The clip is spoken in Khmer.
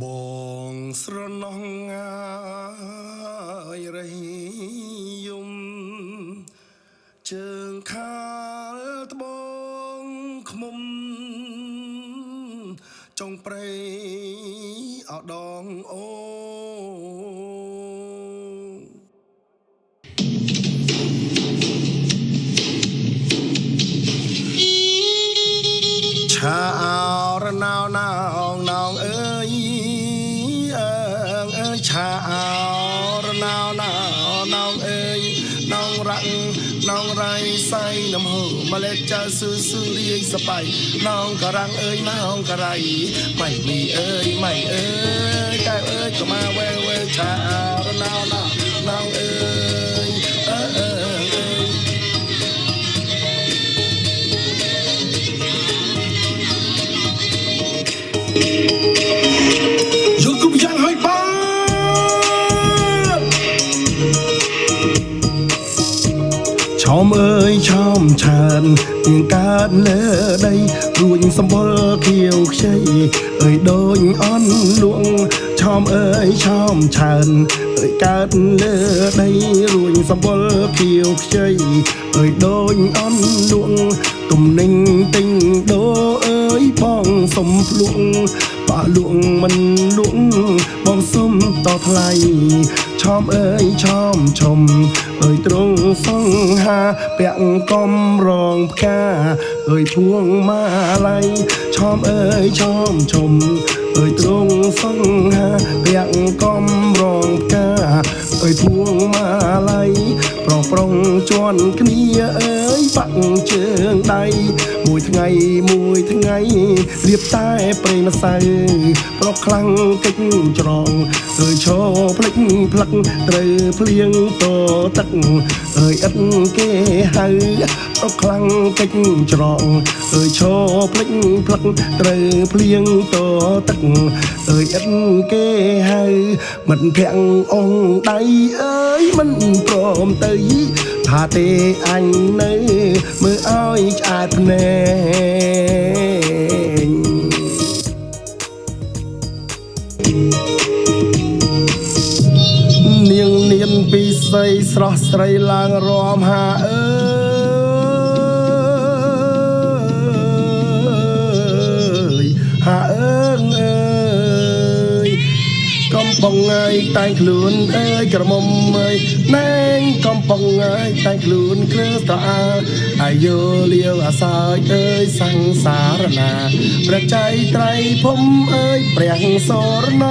បងស្រណោះងាយរៃយំជើងខាលត្បូងខ្មុំចុងព្រៃអដងអូឆាអរណៅណៅណងអើយឆាអរណៅណៅណងអើយណងរ៉ាំងណងរៃសៃនំហូម៉ាឡេចាស៊ឺរីសបៃណងការ៉ាំងអើយណងការ៉ៃម៉ៃមីអើយម៉ៃអើយកែវអើយក៏មកវែឆាអរណៅណៅណងអើយយកគុំយ៉ាងហើយបានឆោមអើយឆោមឆានទៀងកើតលើដីរួញសម្បុរខៀវខ្ចីអើយដូចអន់លួងឆោមអើយឆោមឆានអើយកើតលើដីរួញសម្បុរខៀវខ្ចីអើយដូចអន់លួងទំនិញទិញដូរអើយបងសុំភ្លួងបាក់លួងមិនលួងបងសុំតថ្លៃឆោមអើយឆោមឈុំអើយត្រង់សង្ហាពាក់កំរងផ្កាអើយភួងម៉ាឡៃឆោមអើយឆោមឈុំអើយត្រង់សង្ហាពាក់កំរងផ្កាអើយភួងម៉ាឡៃប្រុងជាន់គ្នាអើយបាក់ជើងដៃមួយថ្ងៃរៀបតែព្រេងម្សៅប្រកខ្លាំងកិច្ចច្រងអើយឈរផ្លិចផ្លឹកត្រូវភ្លៀងតទឹកអើយឥតគេហៅប្រកខ្លាំងកិច្ចច្រងអើយឈរផ្លិចផ្លឹកត្រូវភ្លៀងតទឹកអើយឥតគេហៅមិនភាំងអងដៃអើយមិនព្រមទៅថាទេអញនៅមើលឲ្យឆ្អែតភ្នែកនាងពីស្រីស្រស់ស្រីឡើងរំហាអើយហាអើយកំប៉ុងអើយតែងខ្លួនអើយក្រមុំអើយណែងកំប៉ុងអើយតែងខ្លួនគ្រើតអើអាយុលាវអាសើចអើយសង្សារណាព្រះចៃត្រៃភុំអើយព្រះសរណ